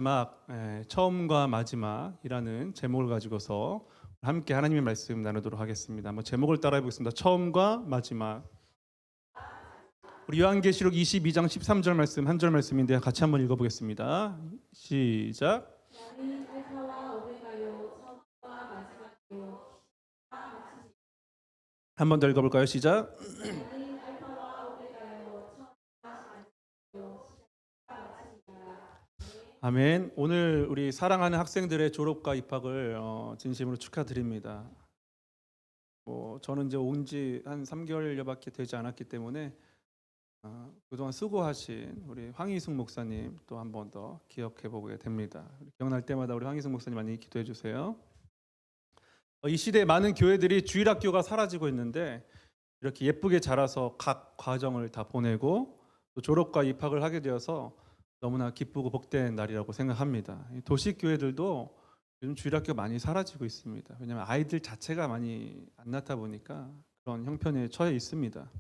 마지막, 처음과 마지막이라는 제목을 가지고서 함께 하나님의 말씀 나누도록 하겠습니다. 한번 제목을 따라해 보겠습니다. 처음과 마지막. 우리 요한계시록 22장 13절 말씀, 한 절 말씀인데 같이 한번 읽어보겠습니다. 시작. 나는 알파와 오메가요 처음과 마지막이요. 한 번 더 읽어볼까요? 시작. 나는 알파와 오메가요 처음과 마지막이요. 아멘. 오늘 우리 사랑하는 학생들의 졸업과 입학을 진심으로 축하드립니다. 저는 이제 온 지 한 3개월여밖에 되지 않았기 때문에 그동안 수고하신 우리 황희숙 목사님 또 한 번 더 기억해 보게 됩니다. 기억날 때마다 우리 황희숙 목사님 많이 기도해 주세요. 이 시대에 많은 교회들이 주일학교가 사라지고 있는데 이렇게 예쁘게 자라서 각 과정을 다 보내고 또 졸업과 입학을 하게 되어서 너무나 기쁘고 복된 날이라고 생각합니다. 도시 교회들도 요즘 주일학교 많이 사라지고 있습니다. 왜냐하면 아이들 자체가 많이 안 낳다 보니까 그런 형편에 처해 있습니다.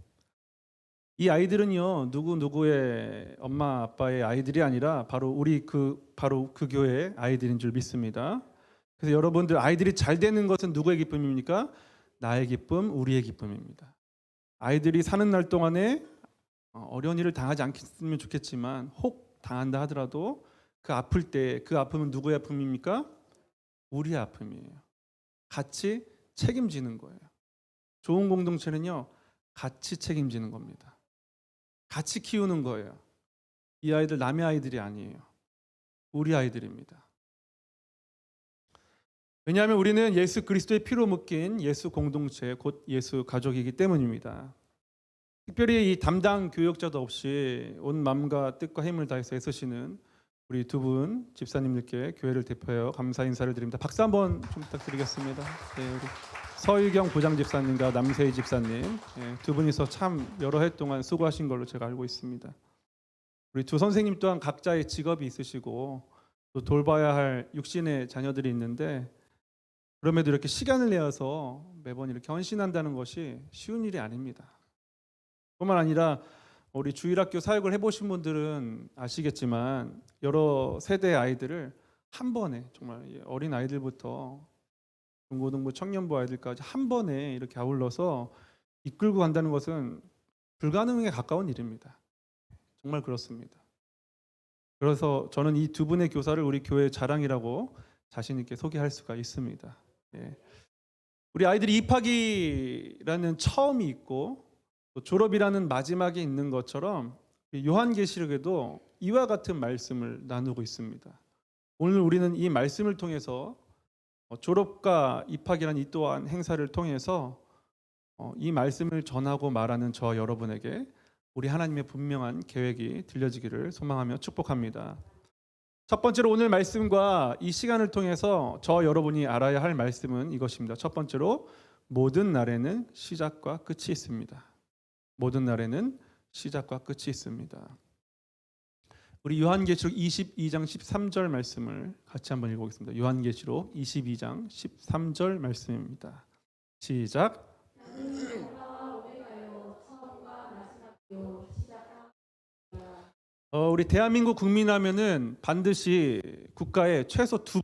이 아이들은요 누구의 엄마 아빠의 아이들이 아니라 바로 바로 그 교회의 아이들인 줄 믿습니다. 그래서 여러분들 아이들이 잘 되는 것은 누구의 기쁨입니까? 나의 기쁨, 우리의 기쁨입니다. 아이들이 사는 날 동안에 어려운 일을 당하지 않겠으면 좋겠지만 혹 당한다 하더라도 그 아플 때 그 아픔은 누구의 아픔입니까? 우리의 아픔이에요. 같이 책임지는 거예요. 좋은 공동체는요 같이 책임지는 겁니다. 같이 키우는 거예요. 이 아이들 남의 아이들이 아니에요. 우리 아이들입니다. 왜냐하면 우리는 예수 그리스도의 피로 묶인 예수 공동체 곧 예수 가족이기 때문입니다. 특별히 이 담당 교역자도 없이 온 마음과 뜻과 힘을 다해서 애쓰시는 우리 두 분 집사님들께 교회를 대표하여 감사 인사를 드립니다. 박수 한번 좀 부탁드리겠습니다. 네, 우리 서유경 부장 집사님과 남세희 집사님 두 분이서 참 여러 해 동안 수고하신 걸로 제가 알고 있습니다. 우리 두 선생님 또한 각자의 직업이 있으시고 또 돌봐야 할 육신의 자녀들이 있는데 그럼에도 이렇게 시간을 내어서 매번 이렇게 헌신한다는 것이 쉬운 일이 아닙니다. 뿐만 아니라 우리 주일학교 사역을 해보신 분들은 아시겠지만 여러 세대의 아이들을 한 번에 정말 어린 아이들부터 중고등부 청년부 아이들까지 한 번에 이렇게 아울러서 이끌고 간다는 것은 불가능에 가까운 일입니다. 정말 그렇습니다. 그래서 저는 이 두 분의 교사를 우리 교회의 자랑이라고 자신 있게 소개할 수가 있습니다. 우리 아이들이 입학이라는 처음이 있고 또 졸업이라는 마지막이 있는 것처럼 요한계시록에도 이와 같은 말씀을 나누고 있습니다. 오늘 우리는 이 말씀을 통해서 졸업과 입학이라는 이 또한 행사를 통해서 이 말씀을 전하고 말하는 저와 여러분에게 우리 하나님의 분명한 계획이 들려지기를 소망하며 축복합니다. 첫 번째로 오늘 말씀과 이 시간을 통해서 저 여러분이 알아야 할 말씀은 이것입니다. 첫 번째로 모든 날에는 시작과 끝이 있습니다. 모든 날에는 시작과 끝이 있습니다. 우리 요한계시록 22장 13절 말씀을 같이 한번 읽어보겠습니다. 요한계시록 22장 13절 말씀입니다. 시작. 우리 대한민국 국민하면은 반드시 국가에 최소 두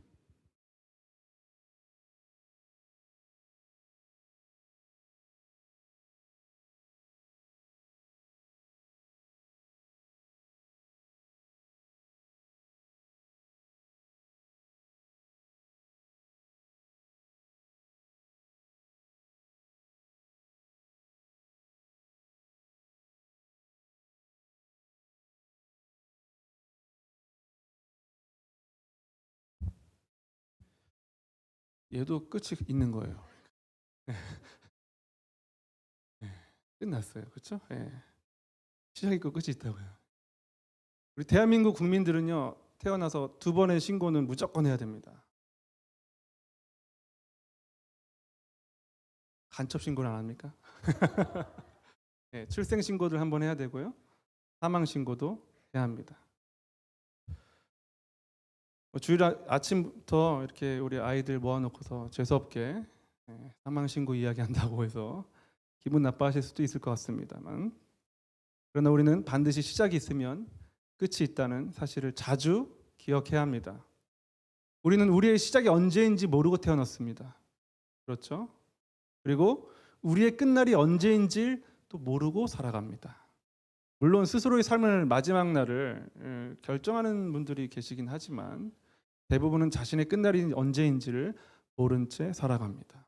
얘도 끝이 있는 거예요. 끝났어요. 그렇죠? 시작이 있고 끝이 있다고요. 우리 대한민국 국민들은요. 태어나서 두 번의 신고는 무조건 해야 됩니다. 간첩 신고를 안 합니까? 출생 신고를 한번 해야 되고요. 사망 신고도 해야 합니다. 주일 아침부터 이렇게 우리 아이들 모아놓고서 재수없게 사망 신고 이야기한다고 해서 기분 나빠하실 수도 있을 것 같습니다만, 그러나 우리는 반드시 시작이 있으면 끝이 있다는 사실을 자주 기억해야 합니다. 우리는 우리의 시작이 언제인지 모르고 태어났습니다. 그렇죠? 그리고 우리의 끝날이 언제인지 또 모르고 살아갑니다. 물론 스스로의 삶을 마지막 날을 결정하는 분들이 계시긴 하지만 대부분은 자신의 끝날이 언제인지를 모른 채 살아갑니다.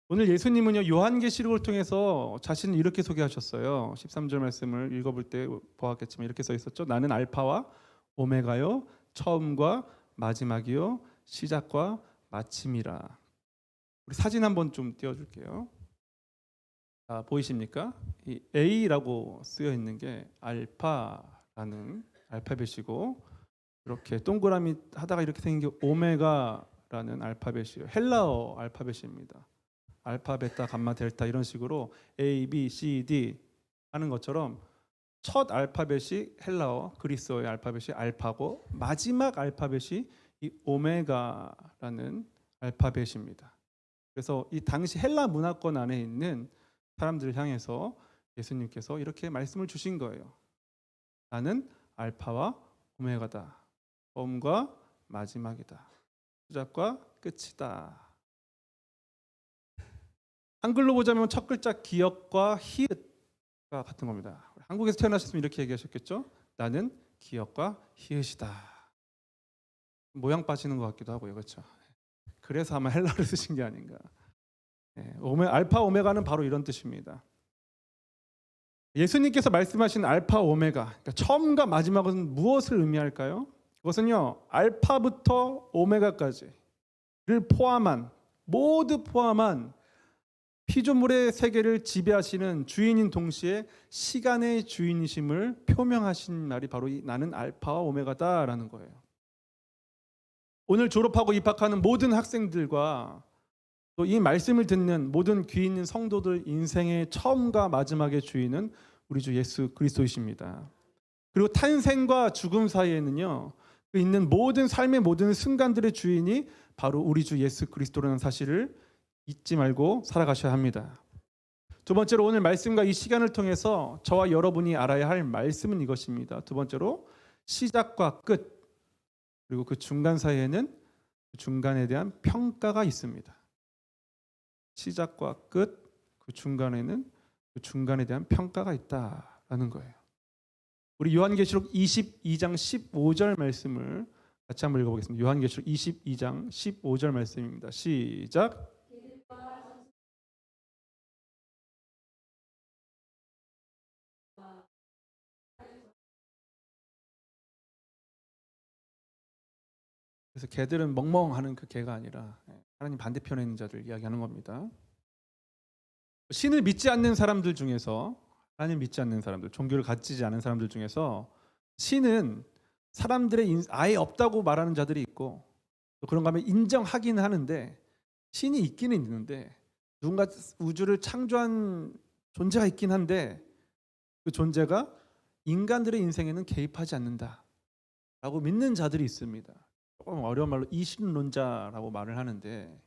오늘 예수님은요, 요한계시록을 통해서 자신을 이렇게 소개하셨어요. 13절 말씀을 읽어볼 때 보았겠지만 이렇게 써 있었죠. 나는 알파와 오메가요, 처음과 마지막이요, 시작과 마침이라. 우리 사진 한번 좀 띄워줄게요. 자, 보이십니까? 이 A라고 쓰여 있는 게 알파라는 알파벳이고, 이렇게 동그라미 하다가 이렇게 생긴 게 오메가라는 알파벳이에요. 헬라어 알파벳입니다. 알파, 베타, 감마, 델타 이런 식으로 A, B, C, D 하는 것처럼 첫 알파벳이 헬라어 그리스어의 알파벳이 알파고 마지막 알파벳이 이 오메가라는 알파벳입니다. 그래서 이 당시 헬라 문화권 안에 있는 사람들을 향해서 예수님께서 이렇게 말씀을 주신 거예요. 나는 알파와 오메가다. 처음과 마지막이다. 시작과 끝이다. 한글로 보자면 첫 글자 기역과 히읗과 같은 겁니다. 한국에서 태어나셨으면 이렇게 얘기하셨겠죠? 나는 기역과 히읗이다. 모양 빠지는 것 같기도 하고요. 그렇죠? 그래서 아마 헬라어를 쓰신 게 아닌가. 알파 오메가는 바로 이런 뜻입니다. 예수님께서 말씀하신 알파 오메가, 그러니까 처음과 마지막은 무엇을 의미할까요? 그것은요, 알파부터 오메가까지를 포함한, 모두 포함한 피조물의 세계를 지배하시는 주인인 동시에 시간의 주인이심을 표명하신 말이 바로 이 나는 알파와 오메가다라는 거예요. 오늘 졸업하고 입학하는 모든 학생들과 또 이 말씀을 듣는 모든 귀 있는 성도들 인생의 처음과 마지막의 주인은 우리 주 예수 그리스도이십니다. 그리고 탄생과 죽음 사이에는요, 그 있는 모든 삶의 모든 순간들의 주인이 바로 우리 주 예수 그리스도라는 사실을 잊지 말고 살아가셔야 합니다. 두 번째로 오늘 말씀과 이 시간을 통해서 저와 여러분이 알아야 할 말씀은 이것입니다. 두 번째로 시작과 끝, 그리고 그 중간 사이에는 그 중간에 대한 평가가 있습니다. 시작과 끝, 그 중간에는 그 중간에 대한 평가가 있다라는 거예요. 우리 요한계시록 22장 15절 말씀을 같이 한번 읽어보겠습니다. 요한계시록 22장 15절 말씀입니다. 시작. 그래서 개들은 멍멍하는 그 개가 아니라 하나님 반대편에 있는 자들 이야기하는 겁니다. 신을 믿지 않는 사람들 중에서, 하나님 믿지 않는 사람들, 종교를 가지지 않은 사람들 중에서 신은 사람들의 아예 없다고 말하는 자들이 있고, 또 그런가 하면 인정하기는 하는데 신이 있기는 있는데 누군가 우주를 창조한 존재가 있긴 한데 그 존재가 인간들의 인생에는 개입하지 않는다라고 믿는 자들이 있습니다. 조금 어려운 말로 이신론자라고 말을 하는데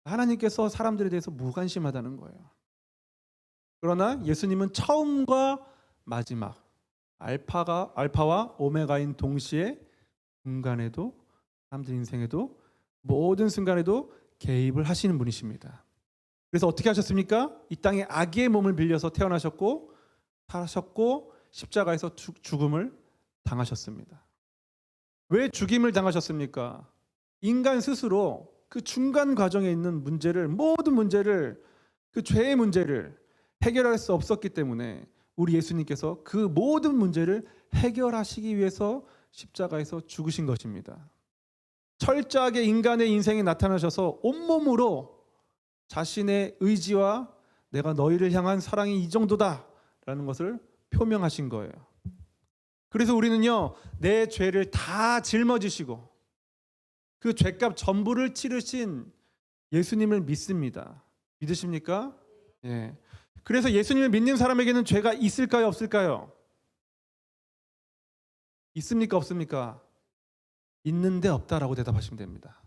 하나님께서 사람들에 대해서 무관심하다는 거예요. 그러나 예수님은 처음과 마지막, 알파와 오메가인 동시에 중간에도 사람들 인생에도 모든 순간에도 개입을 하시는 분이십니다. 그래서 어떻게 하셨습니까? 이 땅에 아기의 몸을 빌려서 태어나셨고 사셨고 십자가에서 죽음을 당하셨습니다. 왜 죽임을 당하셨습니까? 인간 스스로 그 중간 과정에 있는 문제를, 모든 문제를, 그 죄의 문제를 해결할 수 없었기 때문에 우리 예수님께서 그 모든 문제를 해결하시기 위해서 십자가에서 죽으신 것입니다. 철저하게 인간의 인생에 나타나셔서 온몸으로 자신의 의지와 내가 너희를 향한 사랑이 이 정도다라는 것을 표명하신 거예요. 그래서 우리는요, 내 죄를 다 짊어지시고 그 죄값 전부를 치르신 예수님을 믿습니다. 믿으십니까? 예. 그래서 예수님을 믿는 사람에게는 죄가 있을까요, 없을까요? 있습니까, 없습니까? 있는데 없다라고 대답하시면 됩니다.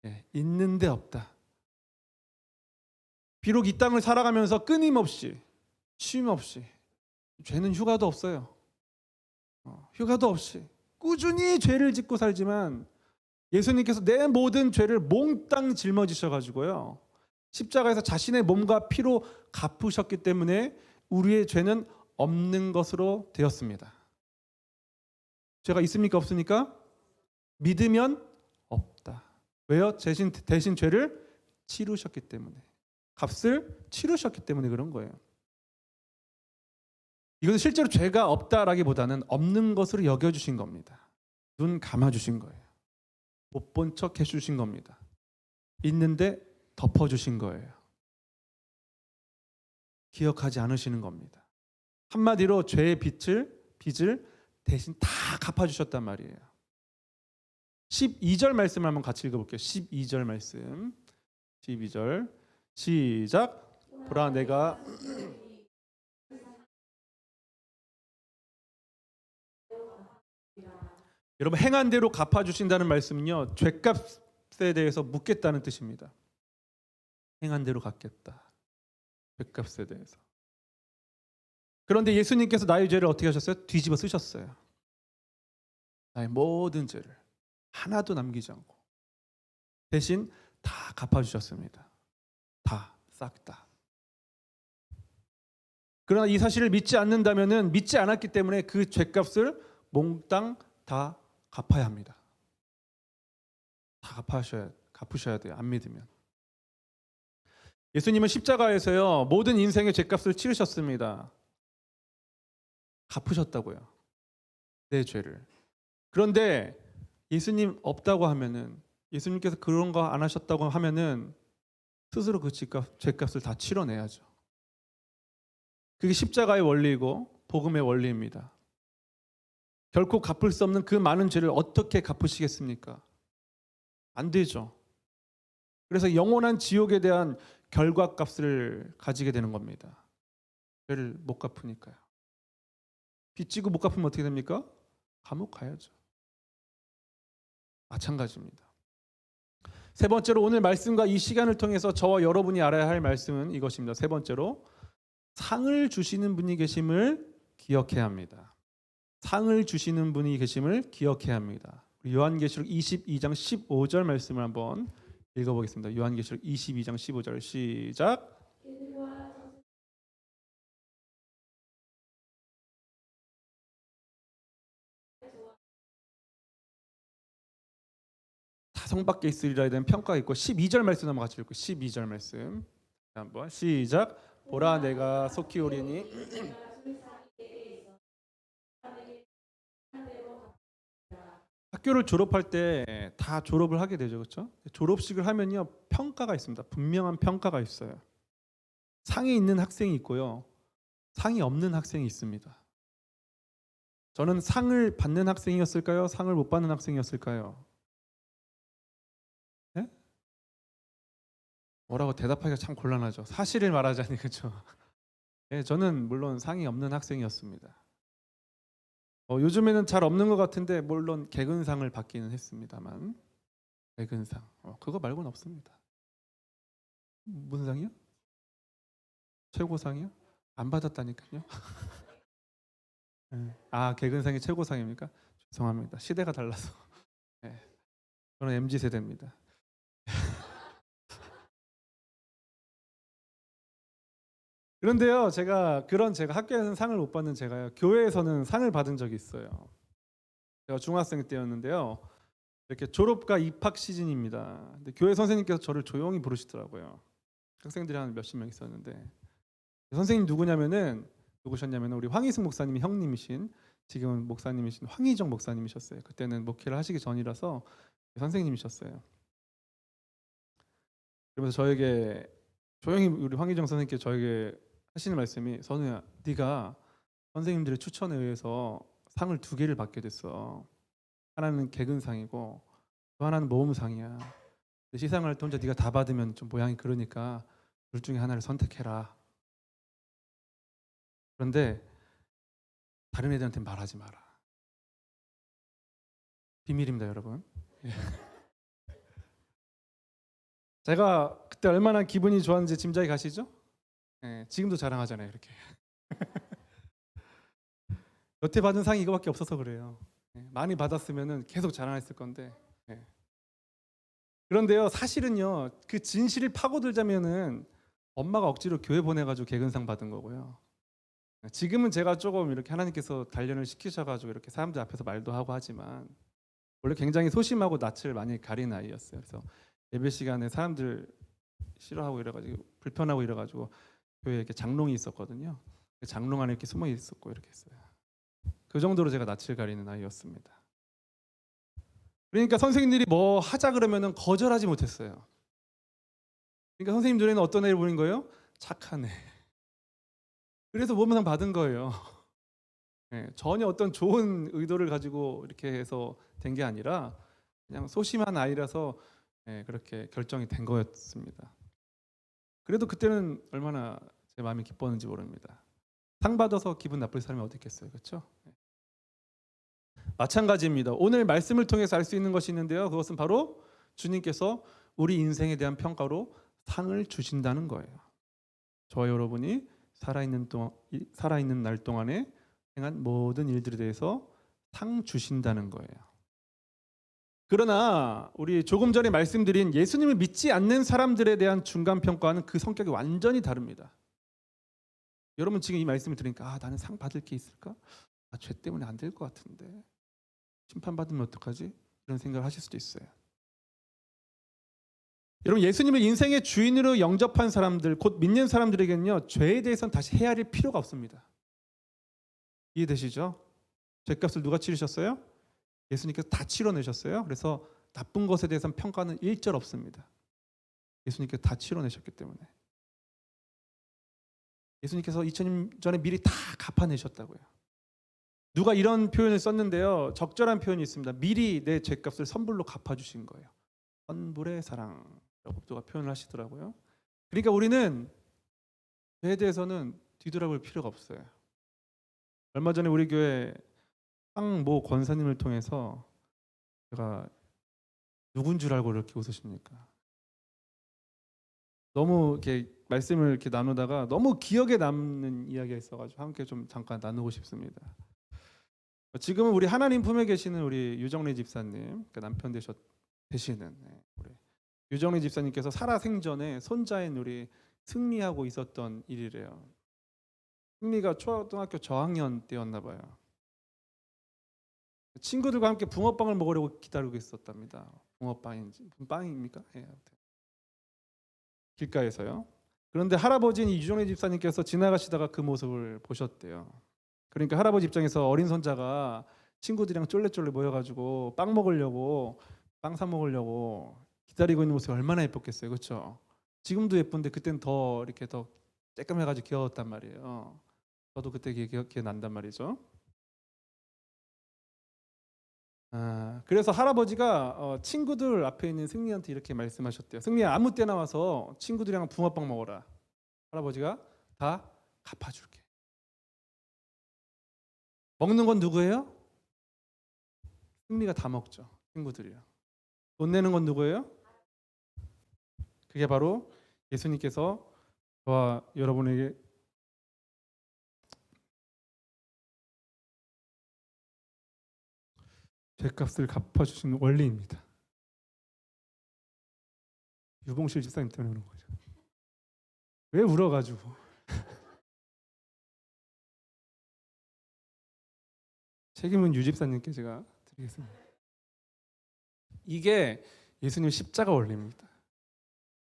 예, 있는데 없다. 비록 이 땅을 살아가면서 끊임없이, 쉼 없이, 죄는 휴가도 없어요. 휴가도 없이 꾸준히 죄를 짓고 살지만 예수님께서 내 모든 죄를 몽땅 짊어지셔 가지고요. 십자가에서 자신의 몸과 피로 갚으셨기 때문에 우리의 죄는 없는 것으로 되었습니다. 죄가 있습니까 없습니까? 믿으면 없다. 왜요? 대신 죄를 치르셨기 때문에. 값을 치르셨기 때문에 그런 거예요. 이것은 실제로 죄가 없다라기보다는 없는 것으로 여겨주신 겁니다. 눈 감아주신 거예요. 못 본 척 해주신 겁니다. 있는데 덮어주신 거예요. 기억하지 않으시는 겁니다. 한마디로 죄의 빚을 대신 다 갚아주셨단 말이에요. 12절 말씀을 한번 같이 읽어볼게요. 12절 말씀. 12절 시작. 보라 내가 여러분 행한 대로 갚아주신다는 말씀은요. 죄값에 대해서 묻겠다는 뜻입니다. 행한 대로 갚겠다. 죄값에 대해서. 그런데 예수님께서 나의 죄를 어떻게 하셨어요? 뒤집어 쓰셨어요. 나의 모든 죄를 하나도 남기지 않고 대신 다 갚아주셨습니다. 다, 싹 다. 그러나 이 사실을 믿지 않는다면은 믿지 않았기 때문에 그 죄값을 몽땅 다 갚아야 합니다. 다 갚으셔야 돼요. 안 믿으면. 예수님은 십자가에서요 모든 인생의 죄값을 치르셨습니다. 갚으셨다고요. 내 죄를. 그런데 예수님 없다고 하면은 예수님께서 그런 거 안 하셨다고 하면은 스스로 그 죄값을 다 치러내야죠. 그게 십자가의 원리이고 복음의 원리입니다. 결코 갚을 수 없는 그 많은 죄를 어떻게 갚으시겠습니까? 안 되죠. 그래서 영원한 지옥에 대한 결과값을 가지게 되는 겁니다. 죄를 못 갚으니까요. 빚지고 못 갚으면 어떻게 됩니까? 감옥 가야죠. 마찬가지입니다. 세 번째로 오늘 말씀과 이 시간을 통해서 저와 여러분이 알아야 할 말씀은 이것입니다. 세 번째로 상을 주시는 분이 계심을 기억해야 합니다. 상을 주시는 분이 계심을 기억해야 합니다. 요한계시록 22장 15절 말씀을 한번 읽어보겠습니다. 요한계시록 22장 15절 시작. 성 밖에 있으리라에 대한 평가가 있고 12절 말씀 한번 같이 읽고 12절 말씀 한번 시작. 보라 내가 속히 오리니 학교를 졸업할 때 다 졸업을 하게 되죠. 그렇죠? 졸업식을 하면요 평가가 있습니다. 분명한 평가가 있어요. 상이 있는 학생이 있고요. 상이 없는 학생이 있습니다. 저는 상을 받는 학생이었을까요? 상을 못 받는 학생이었을까요? 네? 뭐라고 대답하기가 참 곤란하죠. 사실을 말하자니 그렇죠. 네, 저는 물론 상이 없는 학생이었습니다. 요즘에는 잘 없는 것 같은데 물론 개근상을 받기는 했습니다만 개근상 그거 말고는 없습니다. 무슨 상이요? 최고상이요? 안 받았다니까요. 네. 개근상이 최고상입니까? 죄송합니다. 시대가 달라서. 네. 저는 MZ 세대입니다. 그런데요, 제가 학교에서는 상을 못 받는 제가요, 교회에서는 상을 받은 적이 있어요. 제가 중학생 때였는데요, 이렇게 졸업과 입학 시즌입니다. 근데 교회 선생님께서 저를 조용히 부르시더라고요. 학생들이 한 몇십 명 있었는데 선생님 누구셨냐면 우리 황희승 목사님이 형님이신 지금은 목사님이신 황희정 목사님이셨어요. 그때는 목회를 하시기 전이라서 선생님이셨어요. 그러면서 저에게 조용히 우리 황희정 선생님께 저에게 하시는 말씀이 선우야, 네가 선생님들의 추천에 의해서 상을 2개를 받게 됐어. 하나는 개근상이고 또 하나는 모험상이야. 시상을 할 때 혼자 네가 다 받으면 좀 모양이 그러니까 둘 중에 하나를 선택해라. 그런데 다른 애들한테 말하지 마라. 비밀입니다, 여러분. 제가 그때 얼마나 기분이 좋았는지 짐작이 가시죠? 지금도 자랑하잖아요, 이렇게. 여태 받은 상이 이거밖에 없어서 그래요. 많이 받았으면은 계속 자랑했을 건데. 예. 그런데요, 사실은요, 그 진실을 파고들자면은 엄마가 억지로 교회 보내가지고 개근상 받은 거고요. 지금은 제가 조금 이렇게 하나님께서 단련을 시키셔가지고 이렇게 사람들 앞에서 말도 하고 하지만 원래 굉장히 소심하고 낯을 많이 가린 아이였어요. 그래서 예배 시간에 사람들 싫어하고 이래가지고 불편하고 이래가지고 교회에 이렇게 장롱이 있었거든요. 그 장롱 안에 이렇게 숨어 있었고 이렇게 했어요. 그 정도로 제가 낯을 가리는 아이였습니다. 그러니까 선생님들이 뭐 하자 그러면은 거절하지 못했어요. 그러니까 선생님 눈에는 어떤 애를 보는 거예요? 착한 애. 그래서 모범상 받은 거예요. 전혀 어떤 좋은 의도를 가지고 이렇게 해서 된 게 아니라 그냥 소심한 아이라서 그렇게 결정이 된 거였습니다. 그래도 그때는 얼마나 제 마음이 기뻤는지 모릅니다. 상 받아서 기분 나쁠 사람이 어디 있겠어요, 그렇죠? 마찬가지입니다. 오늘 말씀을 통해서 알 수 있는 것이 있는데요. 그것은 바로 주님께서 우리 인생에 대한 평가로 상을 주신다는 거예요. 저와 여러분이 살아있는 날 동안에 행한 모든 일들에 대해서 상 주신다는 거예요. 그러나 우리 조금 전에 말씀드린 예수님을 믿지 않는 사람들에 대한 중간평가는 그 성격이 완전히 다릅니다. 여러분 지금 이 말씀을 들으니까 나는 상 받을 게 있을까? 죄 때문에 안 될 것 같은데 심판받으면 어떡하지? 이런 생각을 하실 수도 있어요. 여러분 예수님을 인생의 주인으로 영접한 사람들, 곧 믿는 사람들에게는요, 죄에 대해서는 다시 헤아릴 필요가 없습니다. 이해되시죠? 죄값을 누가 치르셨어요? 예수님께서 다 치러내셨어요. 그래서 나쁜 것에 대해서는 평가는 일절 없습니다. 예수님께서 다 치러내셨기 때문에. 예수님께서 2000년 전에 미리 다 갚아내셨다고요. 누가 이런 표현을 썼는데요, 적절한 표현이 있습니다. 미리 내 죄값을 선불로 갚아주신 거예요. 선불의 사랑이라고 누가 표현을 하시더라고요. 그러니까 우리는 죄에 대해서는 뒤돌아볼 필요가 없어요. 얼마 전에 우리 교회 황모 권사님을 통해서 제가 누군 줄 알고 이렇게 웃으십니까? 너무 이렇게 말씀을 이렇게 나누다가 너무 기억에 남는 이야기가 있어가지고 함께 좀 잠깐 나누고 싶습니다. 지금은 우리 하나님 품에 계시는 우리 유정래 집사님, 그 남편 되시는 우리 유정래 집사님께서 살아생전에 손자인 우리 승리하고 있었던 일이래요. 승리가 초등학교 저학년 때였나 봐요. 친구들과 함께 붕어빵을 먹으려고 기다리고 있었답니다. 붕어빵인지 빵입니까? 길가에서요. 그런데 할아버지인 유정래 집사님께서 지나가시다가 그 모습을 보셨대요. 그러니까 할아버지 입장에서 어린 손자가 친구들이랑 쫄래쫄래 모여가지고 빵 사 먹으려고 기다리고 있는 모습이 얼마나 예뻤겠어요, 그렇죠? 지금도 예쁜데 그때는 더 이렇게 더 쬐끔해가지고 귀여웠단 말이에요. 저도 그때 기억이 난단 말이죠. 그래서 할아버지가 친구들 앞에 있는 승리한테 이렇게 말씀하셨대요. 승리야, 아무 때나 와서 친구들이랑 붕어빵 먹어라. 할아버지가 다 갚아줄게. 먹는 건 누구예요? 승리가 다 먹죠. 친구들이요. 돈 내는 건 누구예요? 그게 바로 예수님께서 저와 여러분에게 죄값을 갚아주시는 원리입니다. 유봉실 집사님 때문에 그런 거죠. 왜 울어가지고. 책임은 유 집사님께 제가 드리겠습니다. 이게 예수님 십자가 원리입니다.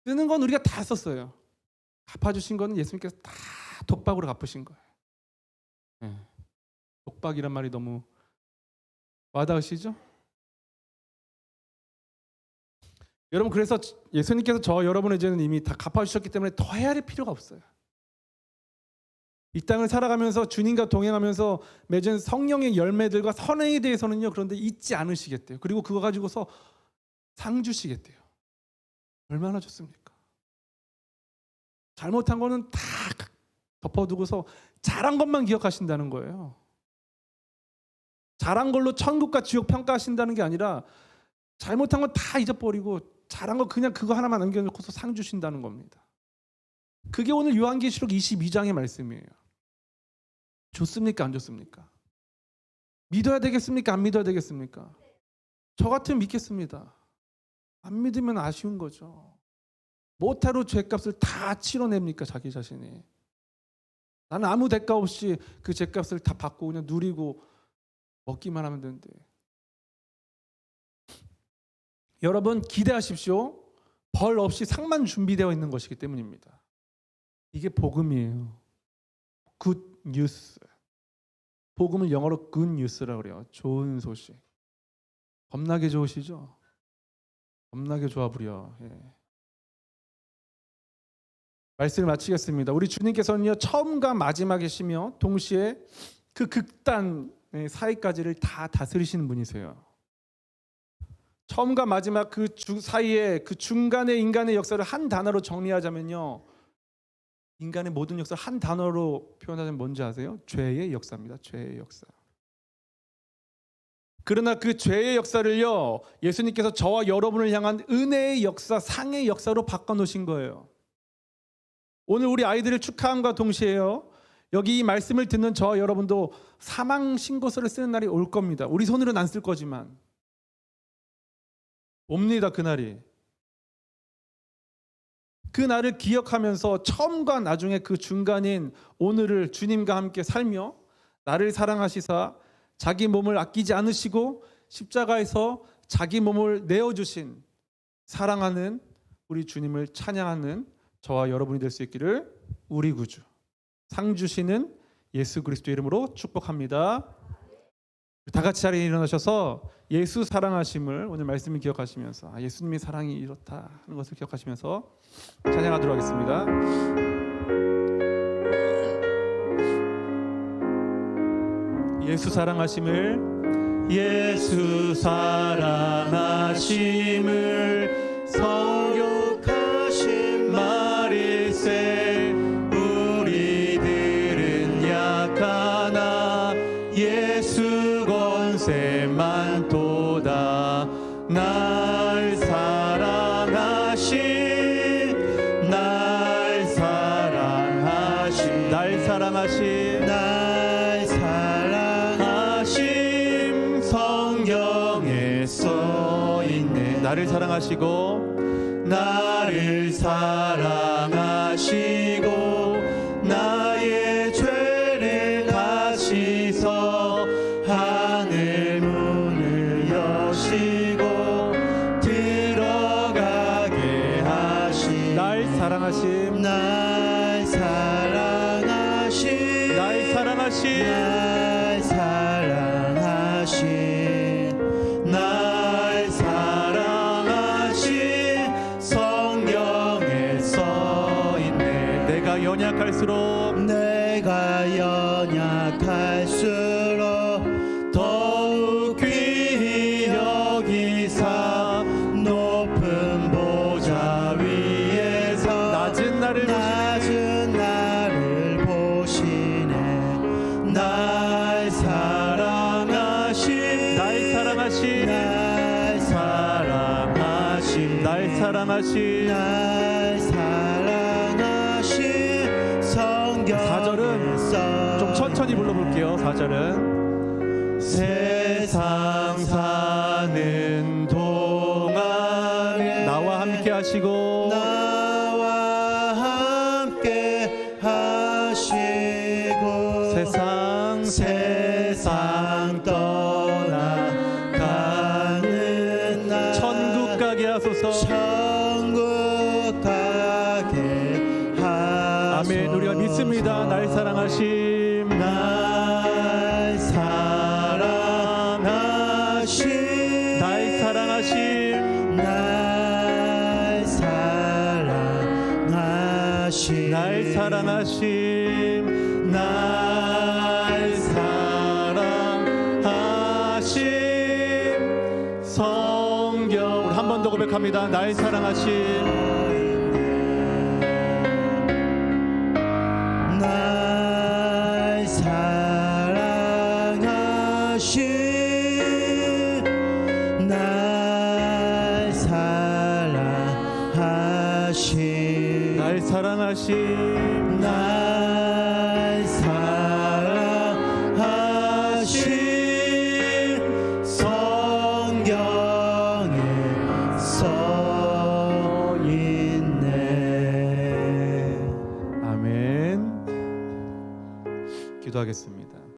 쓰는 건 우리가 다 썼어요. 갚아주신 거는 예수님께서 다 독박으로 갚으신 거예요. 독박이란 말이 너무 와닿으시죠? 여러분, 그래서 예수님께서 저 여러분의 죄는 이미 다 갚아주셨기 때문에 더 헤아릴 필요가 없어요. 이 땅을 살아가면서 주님과 동행하면서 맺은 성령의 열매들과 선행에 대해서는요, 그런데 잊지 않으시겠대요. 그리고 그거 가지고서 상 주시겠대요. 얼마나 좋습니까? 잘못한 거는 다 덮어두고서 잘한 것만 기억하신다는 거예요. 잘한 걸로 천국과 지옥 평가하신다는 게 아니라 잘못한 건 다 잊어버리고 잘한 거 그냥 그거 하나만 남겨놓고서 상 주신다는 겁니다. 그게 오늘 요한계시록 22장의 말씀이에요. 좋습니까? 안 좋습니까? 믿어야 되겠습니까? 안 믿어야 되겠습니까? 저 같으면 믿겠습니다. 안 믿으면 아쉬운 거죠. 뭐하러 죄값을 다 치러냅니까? 자기 자신이. 나는 아무 대가 없이 그 죄값을 다 받고 그냥 누리고 먹기만 하면 되는데. 여러분 기대하십시오. 벌 없이 상만 준비되어 있는 것이기 때문입니다. 이게 복음이에요. 굿 뉴스. 복음을 영어로 good news라고 그래요. 좋은 소식. 겁나게 좋으시죠? 겁나게 좋아 부려. 말씀을 마치겠습니다. 우리 주님께서는요, 처음과 마지막이시며 동시에 그 극단 사이까지를 다 다스리시는 분이세요. 처음과 마지막 그 사이에 그 중간의 인간의 역사를 한 단어로 정리하자면요, 인간의 모든 역사를 한 단어로 표현하자면 뭔지 아세요? 죄의 역사입니다. 죄의 역사. 그러나 그 죄의 역사를요, 예수님께서 저와 여러분을 향한 은혜의 역사, 상의 역사로 바꿔놓으신 거예요. 오늘 우리 아이들을 축하함과 동시에요, 여기 이 말씀을 듣는 저와 여러분도 사망 신고서를 쓰는 날이 올 겁니다. 우리 손으로는 안 쓸 거지만 옵니다. 그날이. 그 날을 기억하면서 처음과 나중에 그 중간인 오늘을 주님과 함께 살며 나를 사랑하시사 자기 몸을 아끼지 않으시고 십자가에서 자기 몸을 내어주신 사랑하는 우리 주님을 찬양하는 저와 여러분이 될 수 있기를 우리 구주 상 주시는 예수 그리스도의 이름으로 축복합니다. 다 같이 자리에 일어나셔서 예수 사랑하심을 오늘 말씀을 기억하시면서 예수님의 사랑이 이렇다 하는 것을 기억하시면서 찬양하도록 하겠습니다. 예수 사랑하심을 예수 사랑하심을 성육하신 말일세 우리들은 약하나 예수 권세만 도다 날 사랑하신 날 사랑하신 날 사랑하심 날 사랑하심 성경에 써있네 나를 사랑하시고 나를 사랑하시고 나의 죄를 가시서 하늘 문을 여시고 들어가게 하신 날 사랑하심 날 사랑하신 날 사랑하심 날 사랑하신 날 사랑하신 성경에 써있네 내가 연약할수록 내가 연약할수록 더욱 귀히 여기사 높은 보좌 위에서 낮은 나를 보시네 날 사랑하신 날 사랑하심 날 사랑하신 날 사랑하심 날 사랑하신 성경 4절은 좀 천천히 불러볼게요. 4절은 세상 사는 동안에 나와 함께 하시고 나와 함께 하시고 세상 떠나가는 날 천국 가게 하소서. 천국 가게 하소서 아멘. 우리가 믿습니다. 날 사랑하심 날 사랑하신 날 사랑하심 날 사랑하신 날 사랑하심 날 사랑하심 성경 우리 한 번 더 고백합니다. 날 사랑하심 날 사랑하신 날 사랑하신 날 사랑하심 날 사랑하신 기도하겠습니다.